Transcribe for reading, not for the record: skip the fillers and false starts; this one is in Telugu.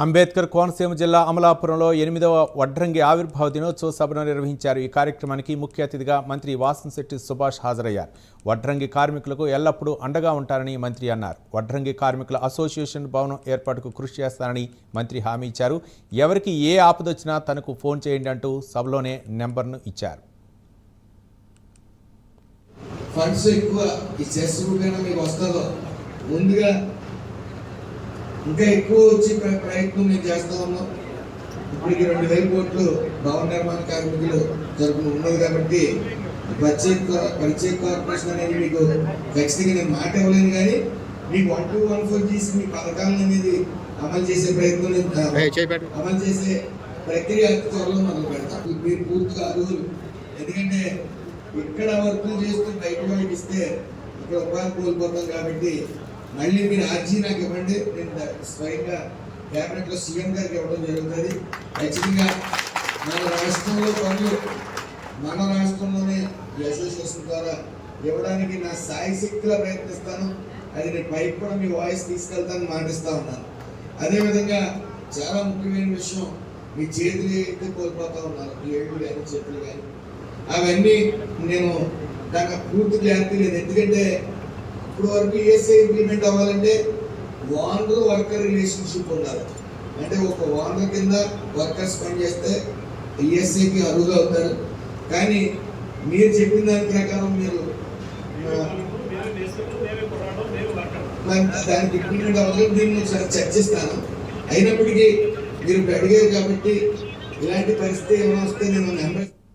అంబేద్కర్ కోనసీమ జిల్లా అమలాపురంలో 8వ వడ్రంగి ఆవిర్భావ దినోత్సవ సభను నిర్వహించారు. ఈ కార్యక్రమానికి ముఖ్య అతిథిగా మంత్రి వాసంశెట్టి సుభాష్ హాజరయ్యారు. వడ్రంగి కార్మికులకు ఎల్లప్పుడూ అండగా ఉంటారని మంత్రి అన్నారు. వడ్రంగి కార్మికుల అసోసియేషన్ భవనం ఏర్పాటుకు కృషి చేస్తారని మంత్రి హామీ ఇచ్చారు. ఎవరికి ఏ ఆపదొచ్చినా తనకు ఫోన్ చేయండి అంటూ సభలోనే నెంబర్ను ఇచ్చారు. ఫండ్స్ ఎక్కువ ఈ చెస్ రూపేనా మీకు వస్తుందో ముందుగా ఇంకా ఎక్కువ వచ్చే ప్రయత్నం మేము చేస్తా ఉన్నాం. ఇప్పటికి 2000 కోట్లు భవన నిర్మాణ కార్మికులు తరపున ఉన్నది కాబట్టి ప్రత్యేక కార్పొరేషన్ అనేది మీకు ఖచ్చితంగా నేను మాట ఇవ్వలేను, కానీ మీకు 1214 చేసి మీ పథకాలను అనేది అమలు చేసే ప్రయత్నం అమలు చేసే ప్రక్రియ త్వరలో మొదలు పెడతాం. మీరు పూర్తిగా అర్హులు. ఎందుకంటే ఇక్కడ వర్కులు చేస్తూ బయట వాళ్ళకి ఇస్తే ఇక్కడ ఉపాధి కోల్పోతాం కాబట్టి మళ్ళీ మీరు ఆర్జీ నాకు ఇవ్వండి. నేను స్వయంగా క్యాబినెట్లో సీఎం గారికి ఇవ్వడం జరుగుతుంది. ఖచ్చితంగా మన రాష్ట్రంలో పనులు మన రాష్ట్రంలోనే ఈ అసోసియేషన్ ద్వారా ఇవ్వడానికి నా సాయి శక్తిగా ప్రయత్నిస్తాను. అది నేను పైకి కూడా మీ వాయిస్ తీసుకెళ్తానని మాటిస్తూ ఉన్నాను. అదేవిధంగా చాలా ముఖ్యమైన విషయం, మీ చేతులు అయితే కోల్పోతూ ఉన్నారు, ఏళ్ళు కానీ చేతులు కానీ, అవన్నీ నేను నాకు పూర్తి క్లారిటీ లేదు. ఎందుకంటే ఇప్పుడు వరకు ఈఎస్ఐ ఇంప్లిమెంట్ అవ్వాలంటే ఓనర్ వర్కర్ రిలేషన్షిప్ ఉండాలి. అంటే ఒక ఓనర్ కింద వర్కర్స్ పనిచేస్తే ఈఎస్ఐకి అర్హులు అవుతారు. కానీ మీరు చెప్పిన దాని ప్రకారం మీరు దానికి ఇంప్లిమెంట్ అవ్వలేదు. దీన్ని ఒకసారి చర్చిస్తాను. అయినప్పటికీ మీరు అడిగారు కాబట్టి ఇలాంటి పరిస్థితి ఏమైనా వస్తే నేను నెంబర్